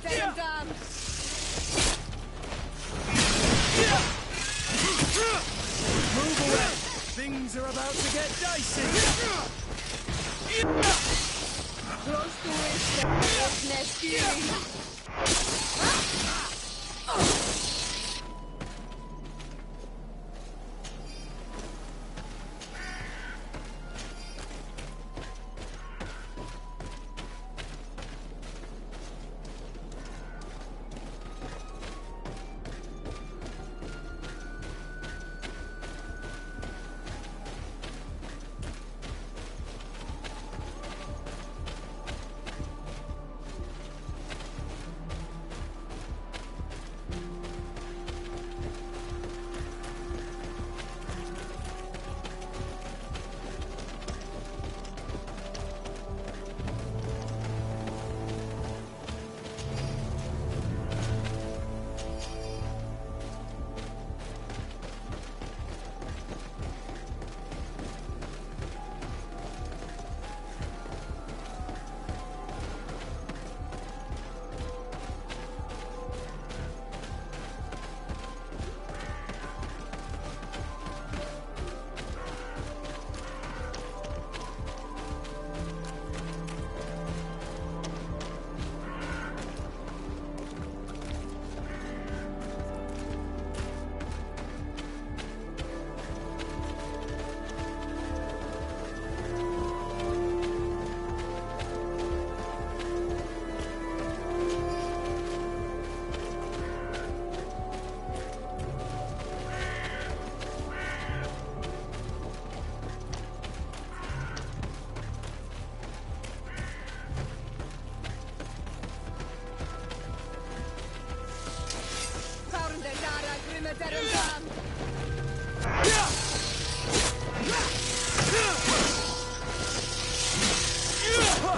Move away! Things are about to get dicey! Close to it, nasty!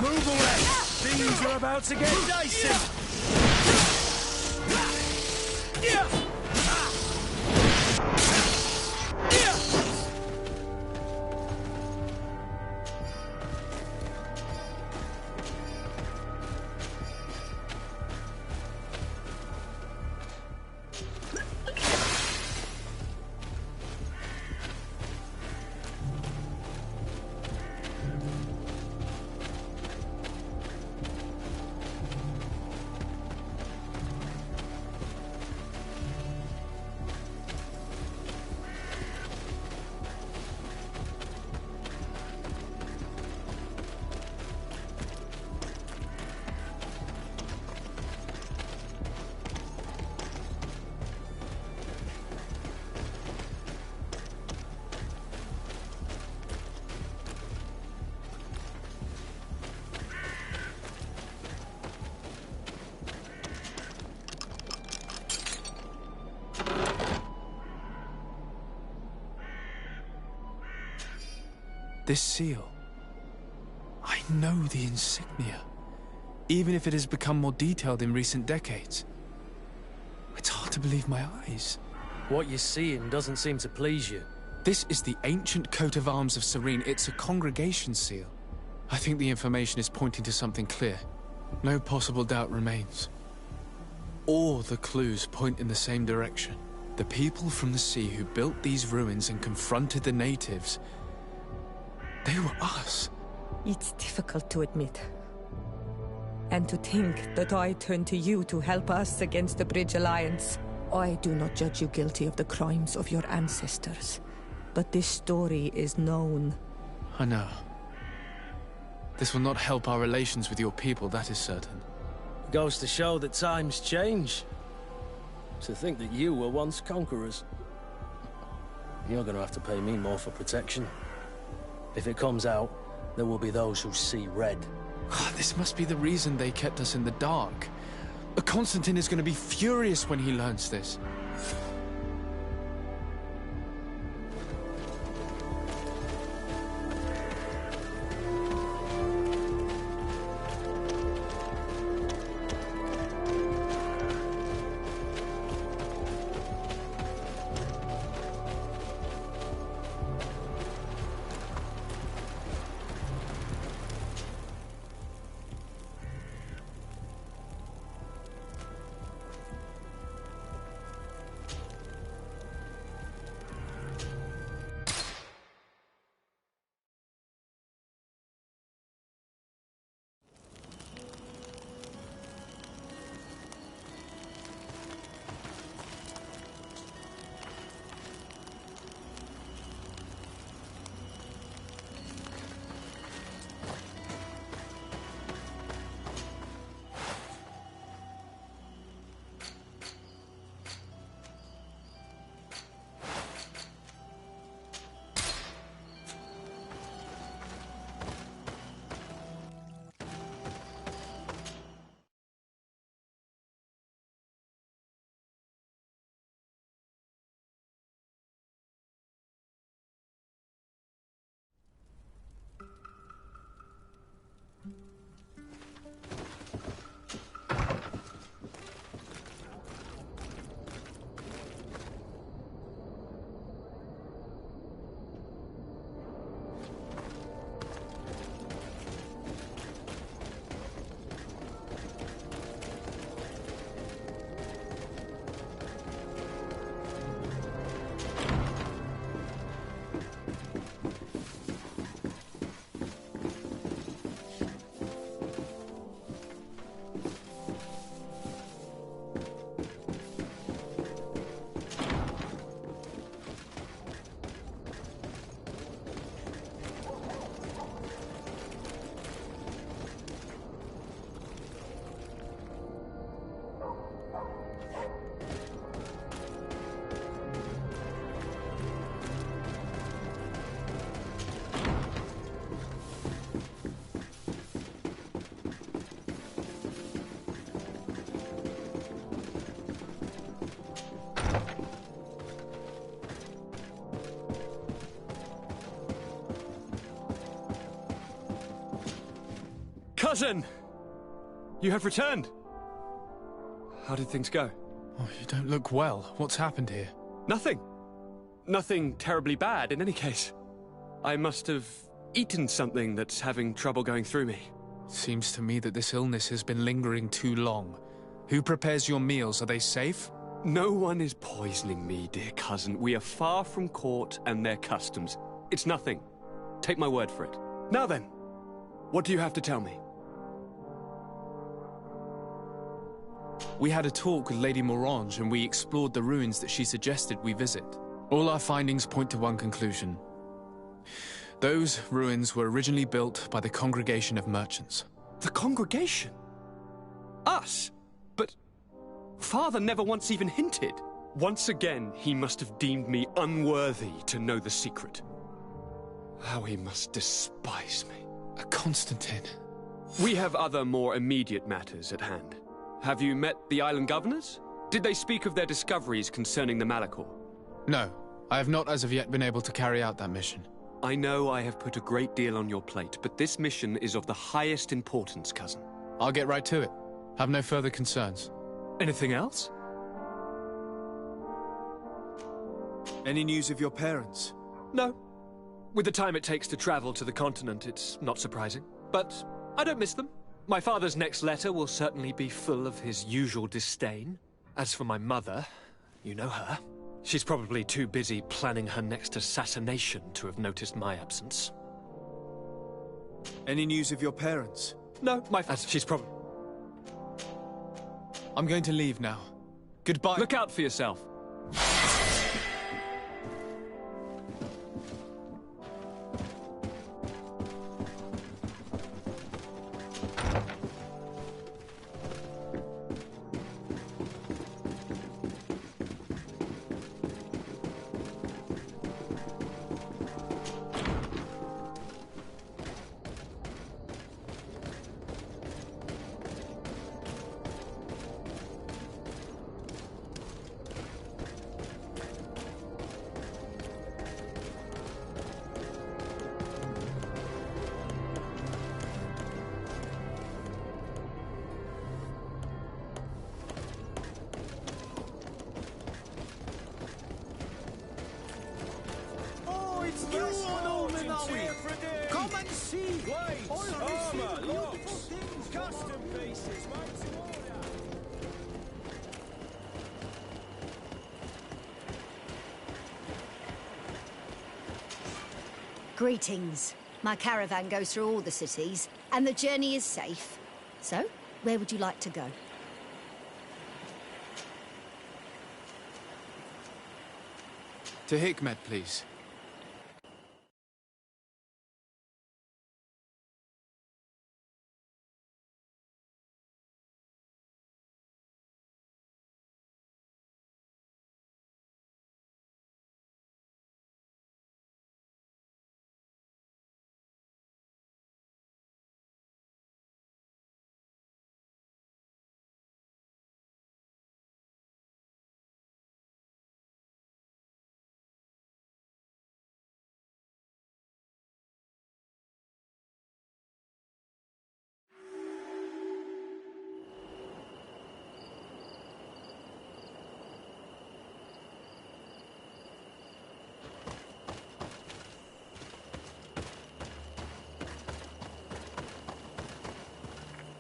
Move away! Things are about to get dicey! This seal. I know the insignia, even if it has become more detailed in recent decades. It's hard to believe my eyes. What you're seeing doesn't seem to please you. This is the ancient coat of arms of Serene. It's a congregation seal. I think the information is pointing to something clear. No possible doubt remains. All the clues point in the same direction. The people from the sea who built these ruins and confronted the natives, they were us. It's difficult to admit. And to think that I turned to you to help us against the Bridge Alliance. I do not judge you guilty of the crimes of your ancestors. But this story is known. I know. This will not help our relations with your people, that is certain. Goes to show that times change. To think that you were once conquerors. You're gonna have to pay me more for protection. If it comes out, there will be those who see red. This must be the reason they kept us in the dark. Constantine is going to be furious when he learns this. Cousin! You have returned. How did things go? Oh, you don't look well. What's happened here? Nothing. Nothing terribly bad, in any case. I must have eaten something that's having trouble going through me. Seems to me that this illness has been lingering too long. Who prepares your meals? Are they safe? No one is poisoning me, dear cousin. We are far from court and their customs. It's nothing. Take my word for it. Now then, what do you have to tell me? We had a talk with Lady Morange and we explored the ruins that she suggested we visit. All our findings point to one conclusion. Those ruins were originally built by the Congregation of Merchants. The Congregation? Us? But Father never once even hinted. Once again, he must have deemed me unworthy to know the secret. How he must despise me. Constantine. We have other more immediate matters at hand. Have you met the island governors? Did they speak of their discoveries concerning the Malachor? No, I have not as of yet been able to carry out that mission. I know I have put a great deal on your plate, but this mission is of the highest importance, cousin. I'll get right to it. Have no further concerns. Anything else? Any news of your parents? No. With the time it takes to travel to the continent, it's not surprising. But I don't miss them. My father's next letter will certainly be full of his usual disdain. As for my mother, you know her. She's probably too busy planning her next assassination to have noticed my absence. Any news of your parents? No, she's probably... I'm going to leave now. Goodbye. Look out for yourself. Come and see! Armor, locks, custom pieces, made to order. Greetings. My caravan goes through all the cities, and the journey is safe. So, where would you like to go? To Hikmet, please.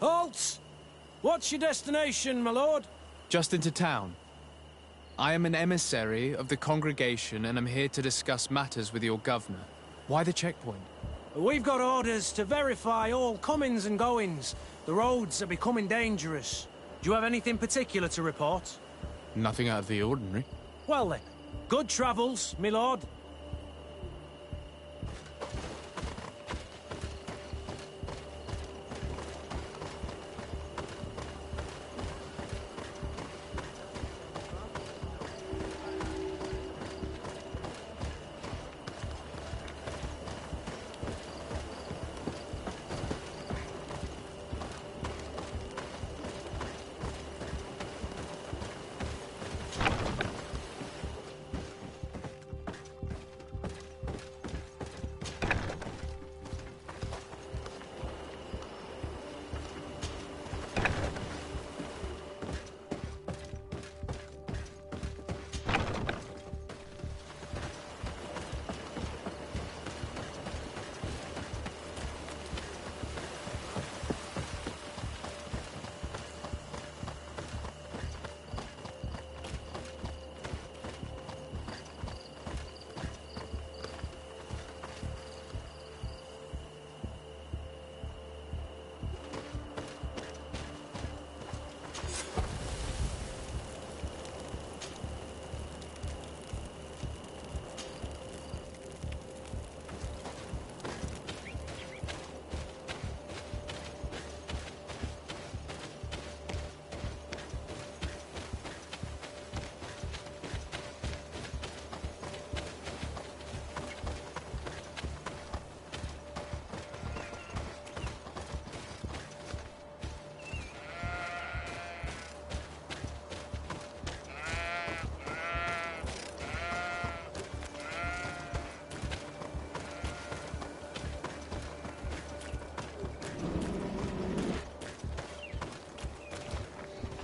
Halt! What's your destination, my lord? Just into town. I am an emissary of the congregation and am here to discuss matters with your governor. Why the checkpoint? We've got orders to verify all comings and goings. The roads are becoming dangerous. Do you have anything particular to report? Nothing out of the ordinary. Well then, good travels, my lord.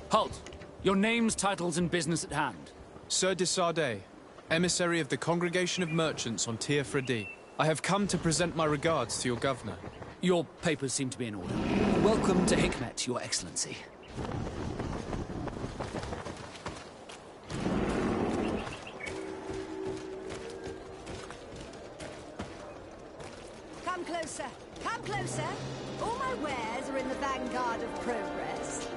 Halt! Your names, titles, and business at hand. Sir de Sardet, emissary of the Congregation of Merchants on Tir Fredi. I have come to present my regards to your governor. Your papers seem to be in order. Welcome to Hikmet, Your Excellency. Come closer. Come closer. All my wares are in the vanguard of progress.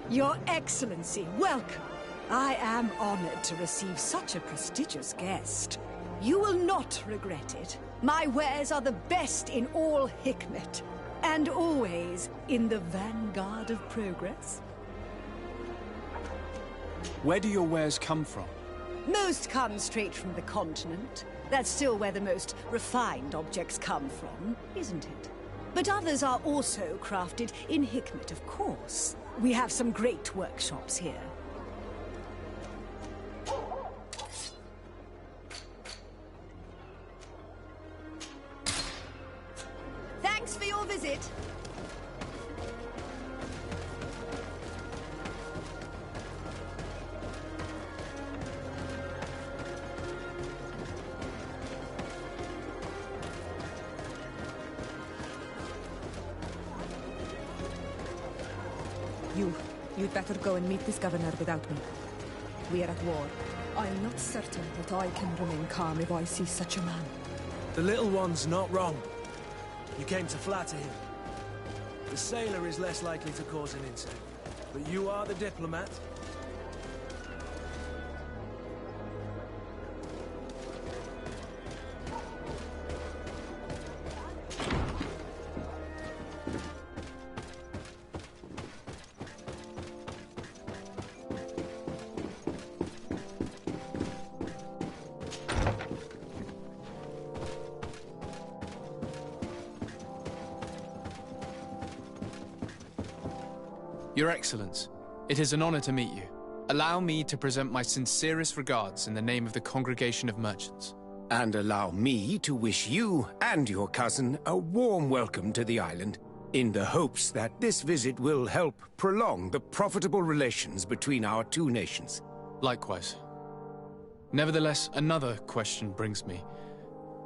Your Excellency, welcome. I am honored to receive such a prestigious guest. You will not regret it. My wares are the best in all Hikmet, and always in the vanguard of progress. Where do your wares come from? Most come straight from the continent. That's still where the most refined objects come from, isn't it? But others are also crafted in Hikmet, of course. We have some great workshops here. Thanks for your visit. You'd better go and meet this governor without me. We are at war. I'm not certain that I can remain calm if I see such a man. The little one's not wrong. You came to flatter him. The sailor is less likely to cause an insult, but you are the diplomat. Your Excellence, it is an honor to meet you. Allow me to present my sincerest regards in the name of the Congregation of Merchants. And allow me to wish you and your cousin a warm welcome to the island, in the hopes that this visit will help prolong the profitable relations between our two nations. Likewise. Nevertheless, another question brings me.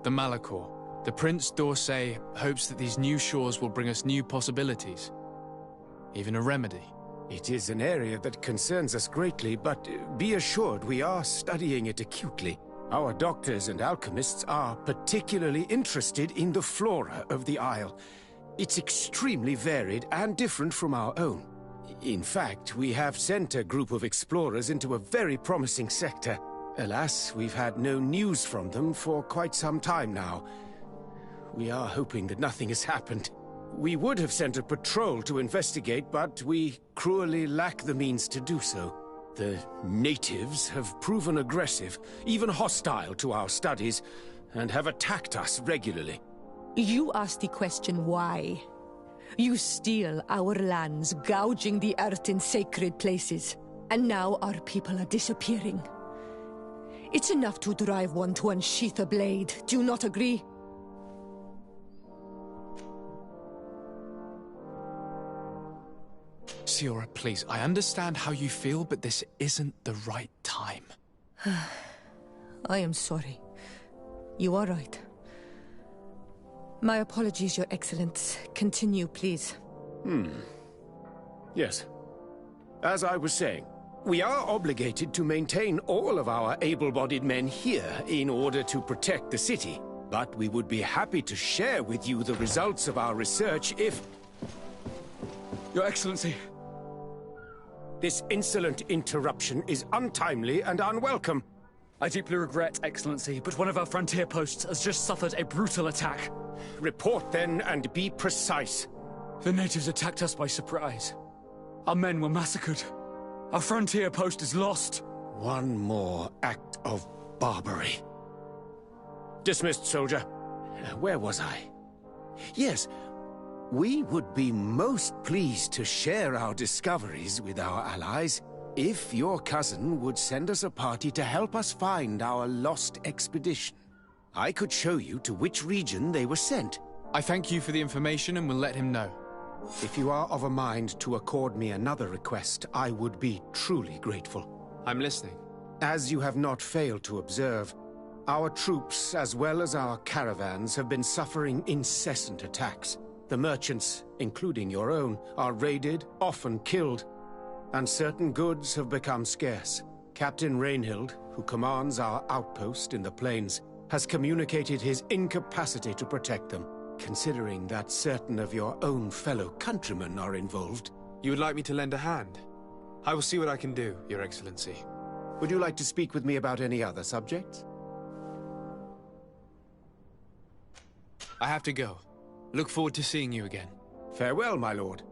The Malachor. The Prince d'Orsay hopes that these new shores will bring us new possibilities. Even a remedy. It is an area that concerns us greatly, but be assured we are studying it acutely. Our doctors and alchemists are particularly interested in the flora of the Isle. It's extremely varied and different from our own. In fact, we have sent a group of explorers into a very promising sector. Alas, we've had no news from them for quite some time now. We are hoping that nothing has happened. We would have sent a patrol to investigate, but we cruelly lack the means to do so. The natives have proven aggressive, even hostile to our studies, and have attacked us regularly. You asked the question why. You steal our lands, gouging the earth in sacred places. And now our people are disappearing. It's enough to drive one to unsheath a blade. Do you not agree? Siora, please, I understand how you feel, but this isn't the right time. I am sorry. You are right. My apologies, Your Excellence. Continue, please. Yes. As I was saying, we are obligated to maintain all of our able-bodied men here in order to protect the city. But we would be happy to share with you the results of our research if... Your Excellency. This insolent interruption is untimely and unwelcome. I deeply regret, Excellency, but one of our frontier posts has just suffered a brutal attack. Report then and be precise. The natives attacked us by surprise. Our men were massacred. Our frontier post is lost. One more act of barbarity. Dismissed, soldier. Where was I? Yes. We would be most pleased to share our discoveries with our allies if your cousin would send us a party to help us find our lost expedition. I could show you to which region they were sent. I thank you for the information and will let him know. If you are of a mind to accord me another request, I would be truly grateful. I'm listening. As you have not failed to observe, our troops, as well as our caravans, have been suffering incessant attacks. The merchants, including your own, are raided, often killed, and certain goods have become scarce. Captain Rainhild, who commands our outpost in the plains, has communicated his incapacity to protect them. Considering that certain of your own fellow countrymen are involved. You would like me to lend a hand? I will see what I can do, Your Excellency. Would you like to speak with me about any other subjects? I have to go. Look forward to seeing you again. Farewell, my lord.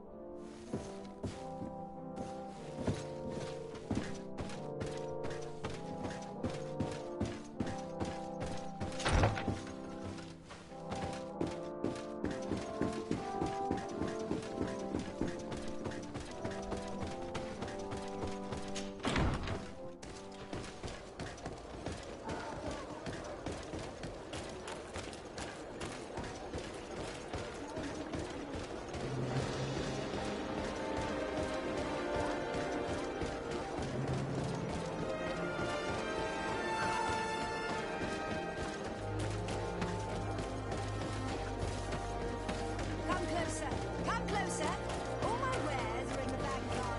Come closer. All my wares are in the vanguard.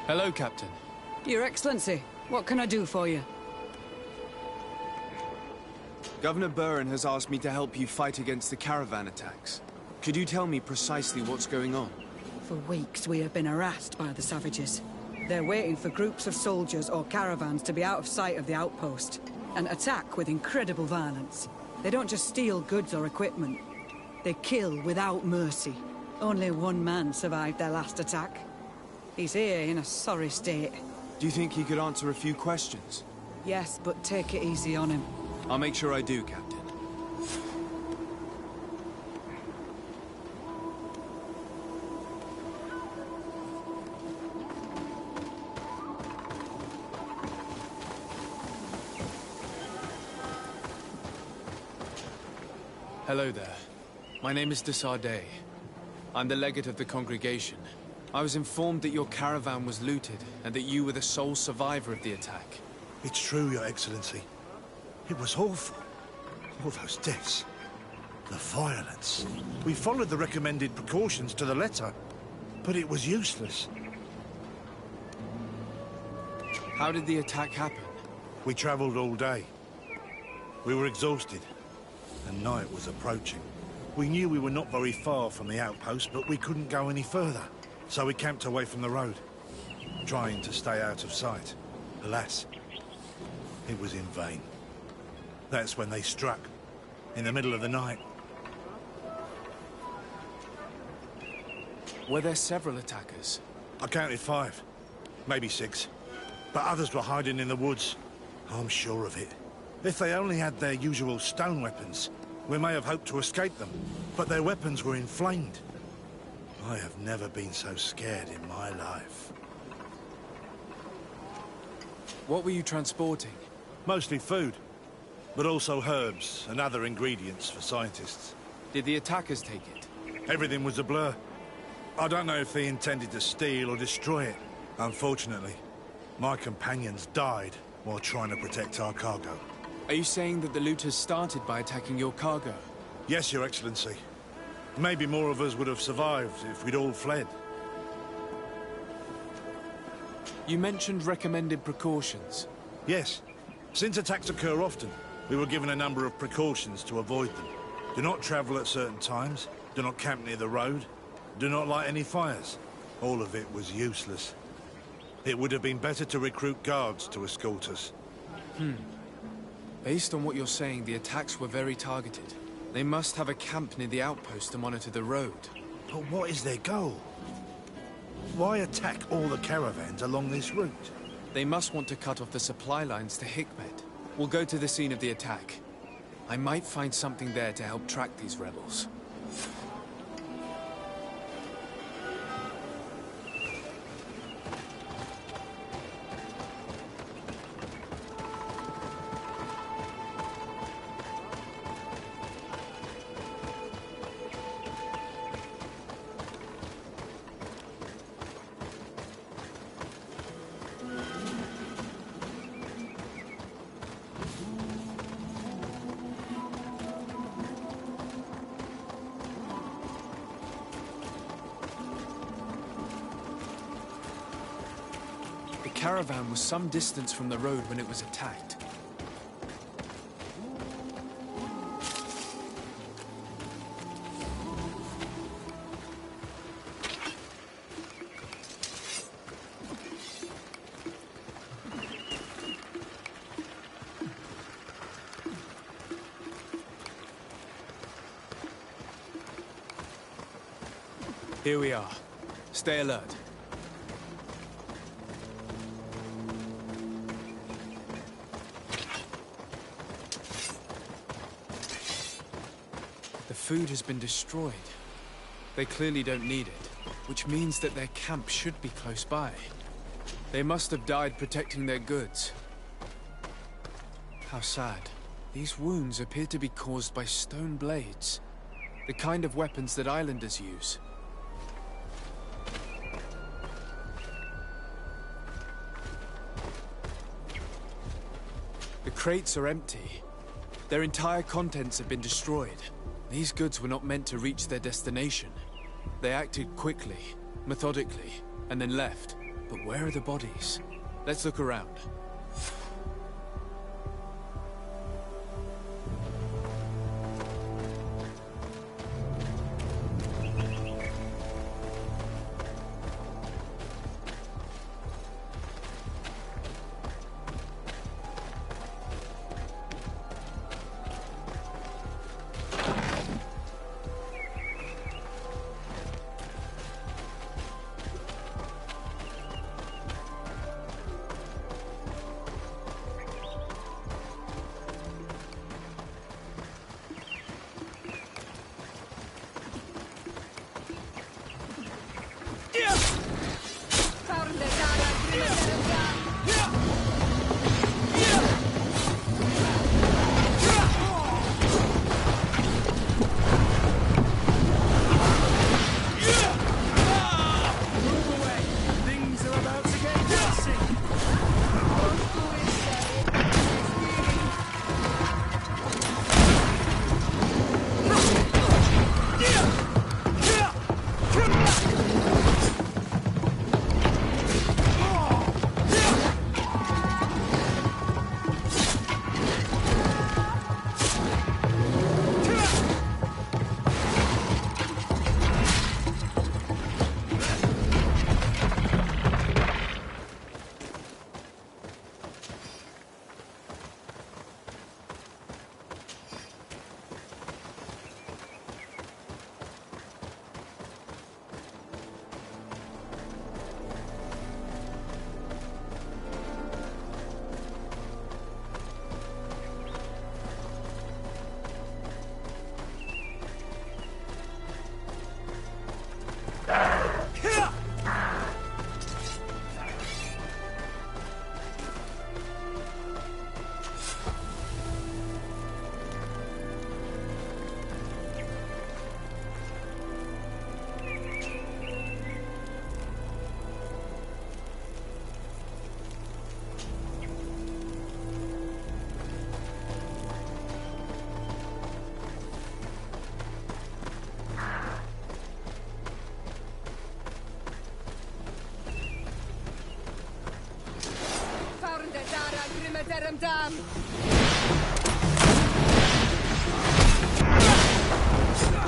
Hello, Captain. Your Excellency, what can I do for you? Governor Buren has asked me to help you fight against the caravan attacks. Could you tell me precisely what's going on? For weeks we have been harassed by the savages. They're waiting for groups of soldiers or caravans to be out of sight of the outpost and attack with incredible violence. They don't just steal goods or equipment. They kill without mercy. Only one man survived their last attack. He's here in a sorry state. Do you think he could answer a few questions? Yes, but take it easy on him. I'll make sure I do, Captain. Hello there. My name is de Sardet. I'm the legate of the congregation. I was informed that your caravan was looted, and that you were the sole survivor of the attack. It's true, Your Excellency. It was awful. All those deaths. The violence. We followed the recommended precautions to the letter, but it was useless. How did the attack happen? We traveled all day. We were exhausted, and night was approaching. We knew we were not very far from the outpost, but we couldn't go any further. So we camped away from the road, trying to stay out of sight. Alas, it was in vain. That's when they struck, in the middle of the night. Were there several attackers? I counted 5, maybe 6. But others were hiding in the woods. I'm sure of it. If they only had their usual stone weapons, we may have hoped to escape them. But their weapons were inflamed. I have never been so scared in my life. What were you transporting? Mostly food, but also herbs and other ingredients for scientists. Did the attackers take it? Everything was a blur. I don't know if they intended to steal or destroy it. Unfortunately, my companions died while trying to protect our cargo. Are you saying that the looters started by attacking your cargo? Yes, Your Excellency. Maybe more of us would have survived if we'd all fled. You mentioned recommended precautions. Yes. Since attacks occur often, we were given a number of precautions to avoid them. Do not travel at certain times. Do not camp near the road. Do not light any fires. All of it was useless. It would have been better to recruit guards to escort us. Based on what you're saying, the attacks were very targeted. They must have a camp near the outpost to monitor the road. But what is their goal? Why attack all the caravans along this route? They must want to cut off the supply lines to Hikmet. We'll go to the scene of the attack. I might find something there to help track these rebels. The caravan was some distance from the road when it was attacked. Here we are. Stay alert. The food has been destroyed. They clearly don't need it, which means that their camp should be close by. They must have died protecting their goods. How sad. These wounds appear to be caused by stone blades, the kind of weapons that islanders use. The crates are empty. Their entire contents have been destroyed. These goods were not meant to reach their destination. They acted quickly, methodically, and then left. But where are the bodies? Let's look around.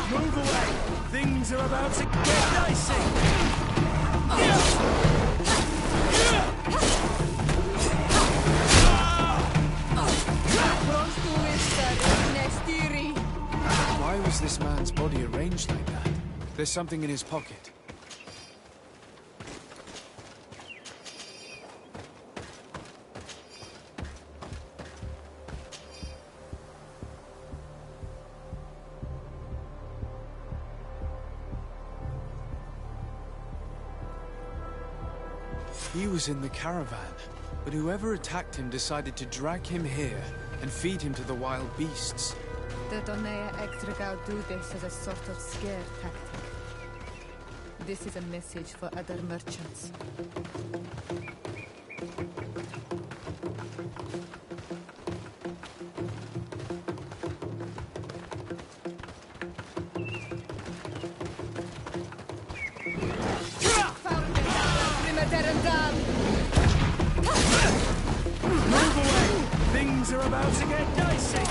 Move away! Things are about to get dicey! Why was this man's body arranged like that? There's something in his pocket. He was in the caravan, but whoever attacked him decided to drag him here and feed him to the wild beasts. The Donea Extragao do this as a sort of scare tactic. This is a message for other merchants. Move away! Things are about to get dicey!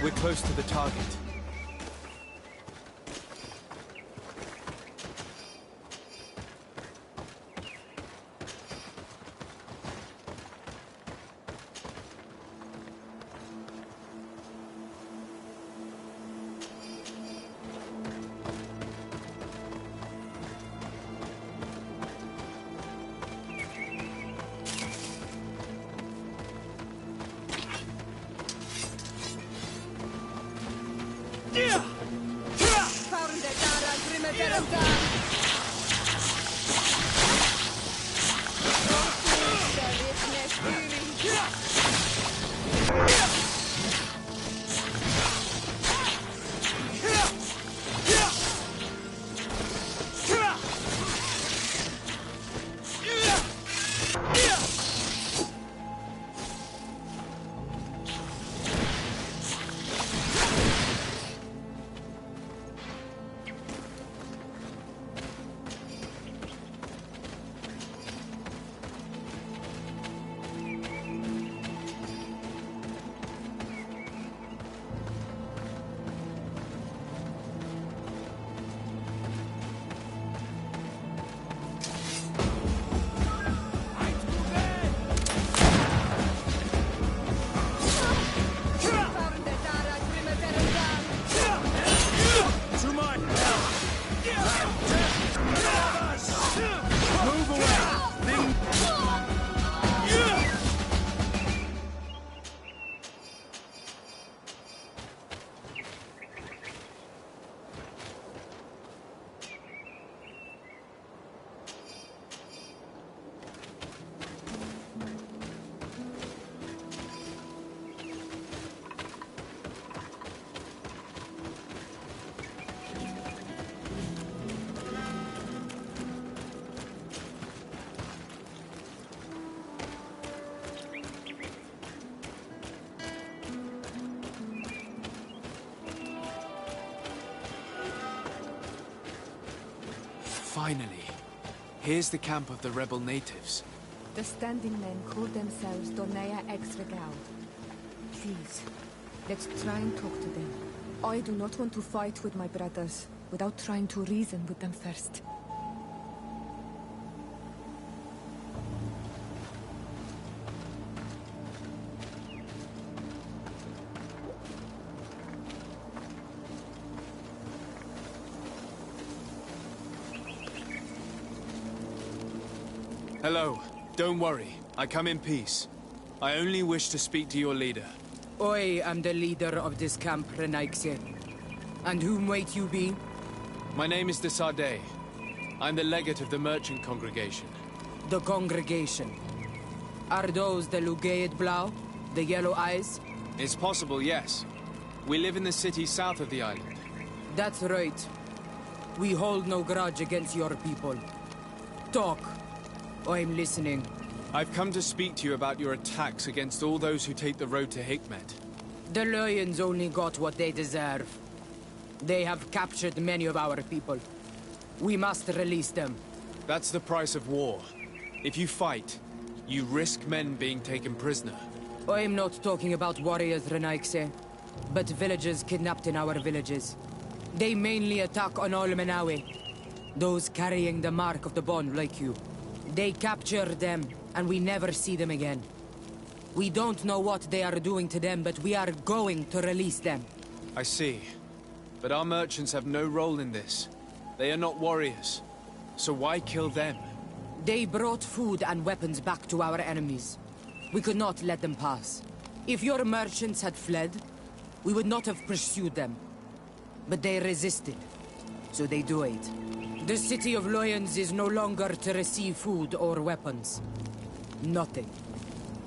We're close to the target. Finally. Here's the camp of the rebel natives. The standing men call themselves Donea Exregao. Please, let's try and talk to them. I do not want to fight with my brothers without trying to reason with them first. Hello. Don't worry. I come in peace. I only wish to speak to your leader. I am the leader of this camp, Renaigse. And whom might you be? My name is de Sardet. I'm the legate of the merchant congregation. The congregation. Are those the Lugeid Blau? The yellow eyes? It's possible, yes. We live in the city south of the island. That's right. We hold no grudge against your people. Talk. I'm listening. I've come to speak to you about your attacks against all those who take the road to Hikmet. The Lions only got what they deserve. They have captured many of our people. We must release them. That's the price of war. If you fight, you risk men being taken prisoner. I'm not talking about warriors, Renaigse, but villagers kidnapped in our villages. They mainly attack on Olmenawe, those carrying the mark of the bond like you. They capture them, and we never see them again. We don't know what they are doing to them, but we are going to release them. I see. But our merchants have no role in this. They are not warriors. So why kill them? They brought food and weapons back to our enemies. We could not let them pass. If your merchants had fled, we would not have pursued them. But they resisted, so they died. The city of Lions is no longer to receive food or weapons. Nothing.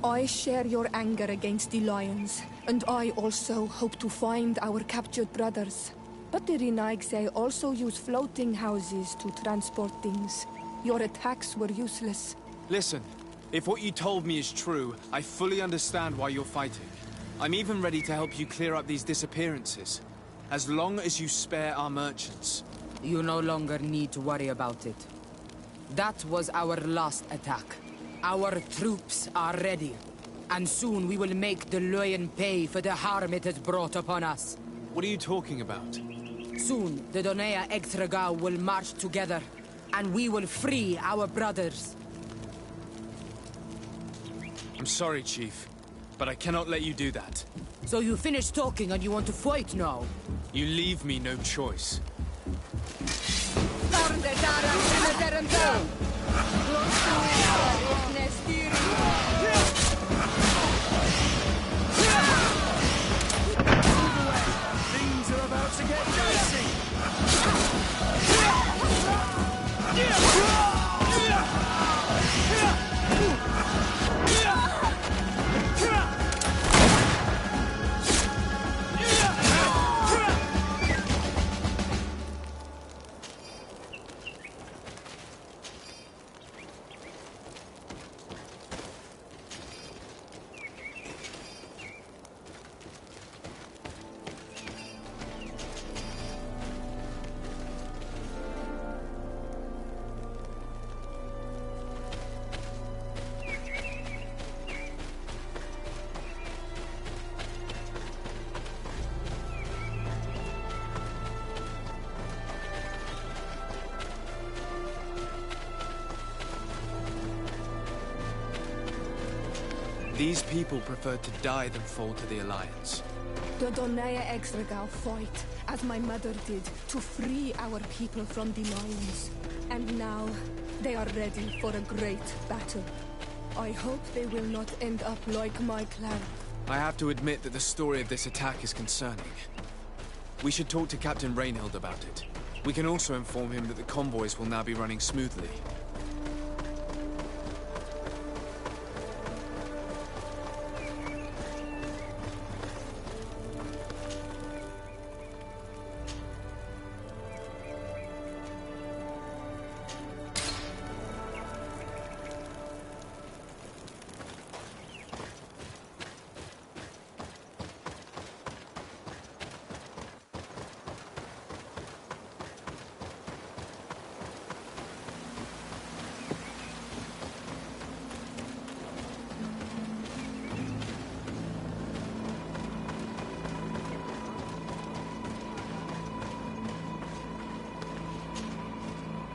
I share your anger against the Lions, and I also hope to find our captured brothers. But the Renaigse also use floating houses to transport things. Your attacks were useless. Listen, if what you told me is true, I fully understand why you're fighting. I'm even ready to help you clear up these disappearances. As long as you spare our merchants. You no longer need to worry about it. That was our last attack. Our troops are ready. And soon we will make the Lion pay for the harm it has brought upon us. What are you talking about? Soon, the Donea Exregao will march together, and we will free our brothers. I'm sorry, Chief, but I cannot let you do that. So you finished talking and you want to fight now? You leave me no choice. Things are about to get dicey! These people preferred to die than fall to the Alliance. The Donea Exregao fight, as my mother did, to free our people from the Lions. And now, they are ready for a great battle. I hope they will not end up like my clan. I have to admit that the story of this attack is concerning. We should talk to Captain Reinhild about it. We can also inform him that the convoys will now be running smoothly.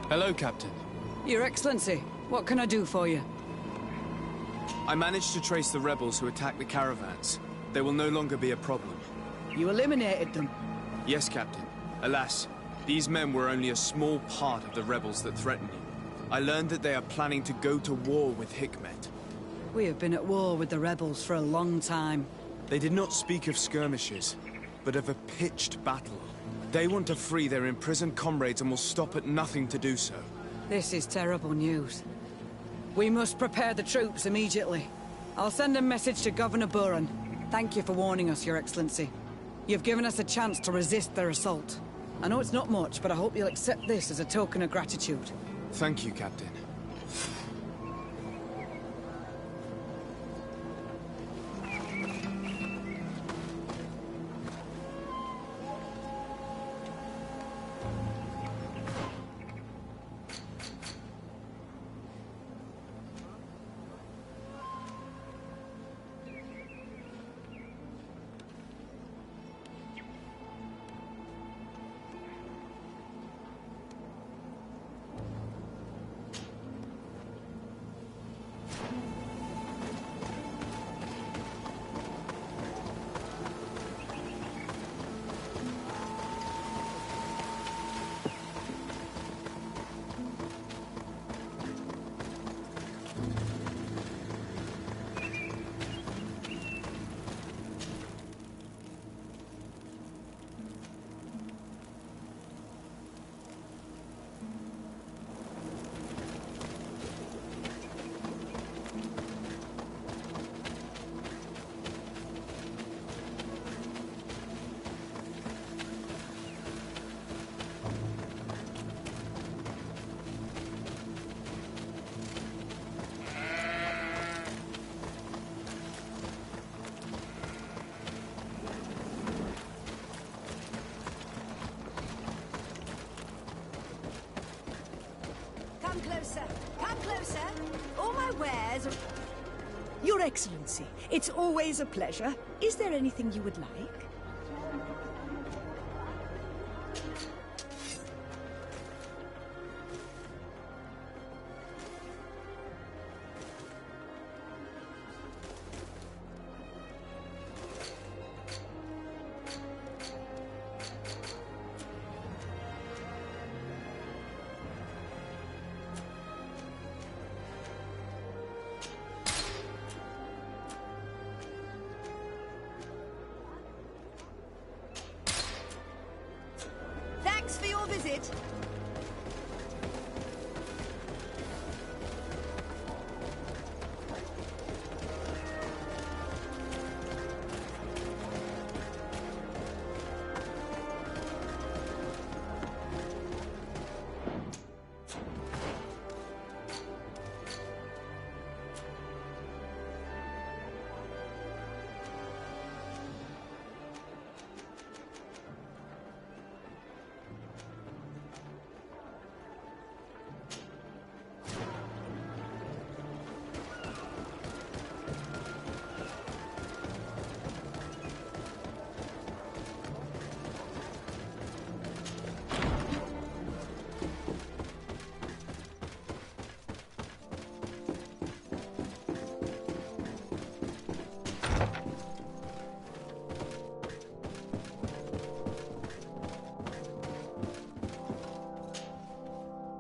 Hello, Captain. Your Excellency, what can I do for you? I managed to trace the rebels who attacked the caravans. They will no longer be a problem. You eliminated them? Yes, Captain. Alas, these men were only a small part of the rebels that threaten you. I learned that they are planning to go to war with Hikmet. We have been at war with the rebels for a long time. They did not speak of skirmishes, but of a pitched battle. They want to free their imprisoned comrades and will stop at nothing to do so. This is terrible news. We must prepare the troops immediately. I'll send a message to Governor Buran. Thank you for warning us, Your Excellency. You've given us a chance to resist their assault. I know it's not much, but I hope you'll accept this as a token of gratitude. Thank you, Captain. Come closer. Come closer. All my wares are... Your Excellency, it's always a pleasure. Is there anything you would like? Thanks for your visit.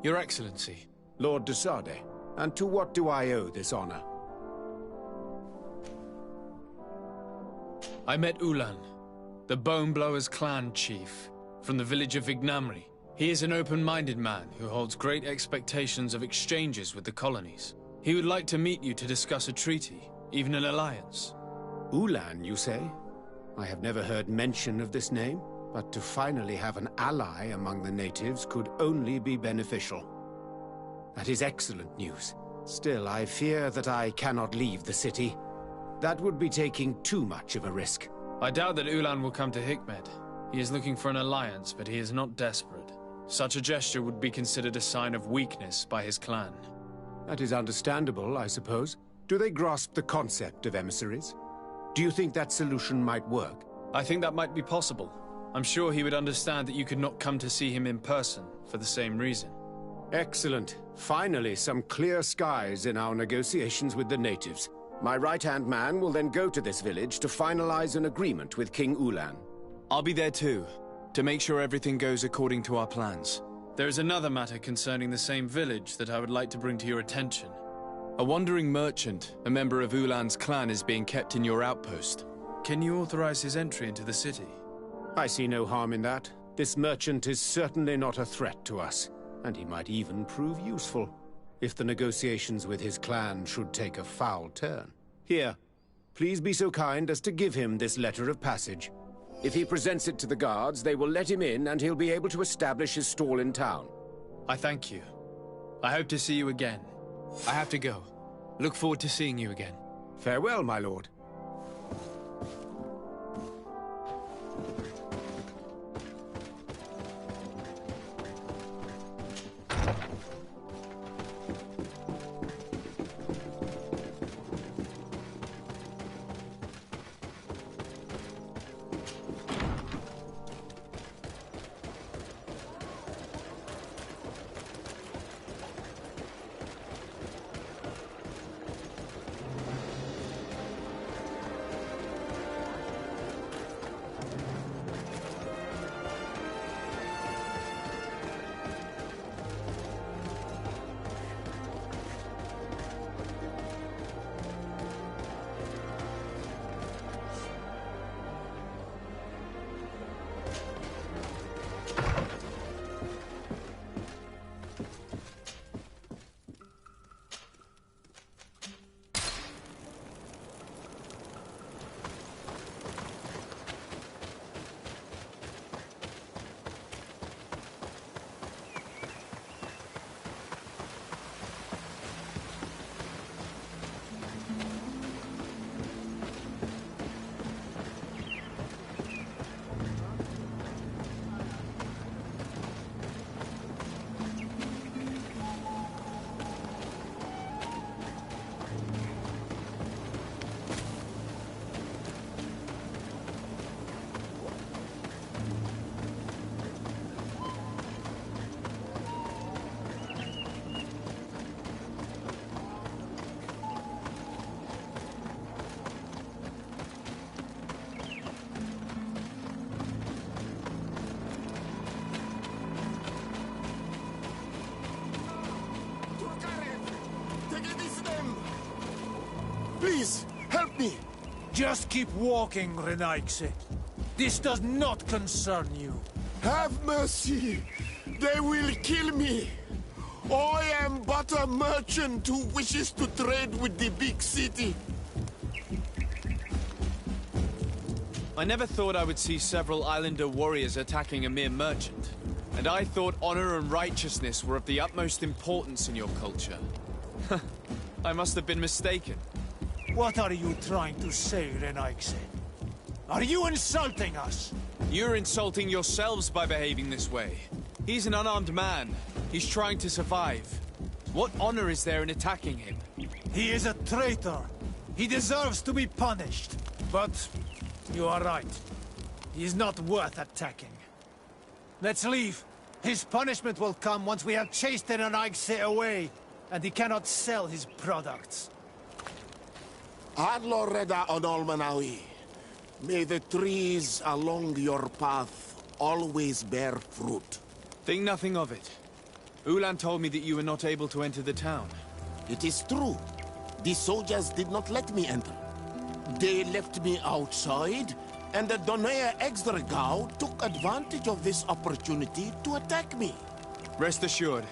Your Excellency. Lord de Sade, and to what do I owe this honor? I met Ulan, the Boneblower's clan chief, from the village of Vignamri. He is an open-minded man who holds great expectations of exchanges with the colonies. He would like to meet you to discuss a treaty, even an alliance. Ulan, you say? I have never heard mention of this name, but to finally have an ally among the natives could only be beneficial. That is excellent news. Still, I fear that I cannot leave the city. That would be taking too much of a risk. I doubt that Ulan will come to Hikmet. He is looking for an alliance, but he is not desperate. Such a gesture would be considered a sign of weakness by his clan. That is understandable, I suppose. Do they grasp the concept of emissaries? Do you think that solution might work? I think that might be possible. I'm sure he would understand that you could not come to see him in person for the same reason. Excellent. Finally, some clear skies in our negotiations with the natives. My right-hand man will then go to this village to finalize an agreement with King Ulan. I'll be there too, to make sure everything goes according to our plans. There is another matter concerning the same village that I would like to bring to your attention. A wandering merchant, a member of Ulan's clan, is being kept in your outpost. Can you authorize his entry into the city? I see no harm in that. This merchant is certainly not a threat to us, and he might even prove useful, if the negotiations with his clan should take a foul turn. Here, please be so kind as to give him this letter of passage. If he presents it to the guards, they will let him in and he'll be able to establish his stall in town. I thank you. I hope to see you again. I have to go. Look forward to seeing you again. Farewell, my lord. Please, help me! Just keep walking, Renaigse. This does not concern you. Have mercy! They will kill me! I am but a merchant who wishes to trade with the big city. I never thought I would see several islander warriors attacking a mere merchant. And I thought honor and righteousness were of the utmost importance in your culture. I must have been mistaken. What are you trying to say, Renaigse? Are you insulting us? You're insulting yourselves by behaving this way. He's an unarmed man. He's trying to survive. What honor is there in attacking him? He is a traitor. He deserves to be punished. But you are right. He is not worth attacking. Let's leave. His punishment will come once we have chased Renaigse away, and he cannot sell his products. Adloreda Onolmanawi, may the trees along your path always bear fruit. Think nothing of it. Ulan told me that you were not able to enter the town. It is true. The soldiers did not let me enter. They left me outside, and the Donea Exdragao took advantage of this opportunity to attack me. Rest assured,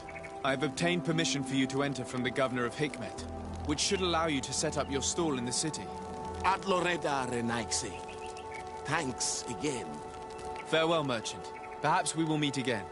I have obtained permission for you to enter from the governor of Hikmet, which should allow you to set up your stall in the city. Adloreda Renaigse. Thanks again. Farewell, merchant. Perhaps we will meet again.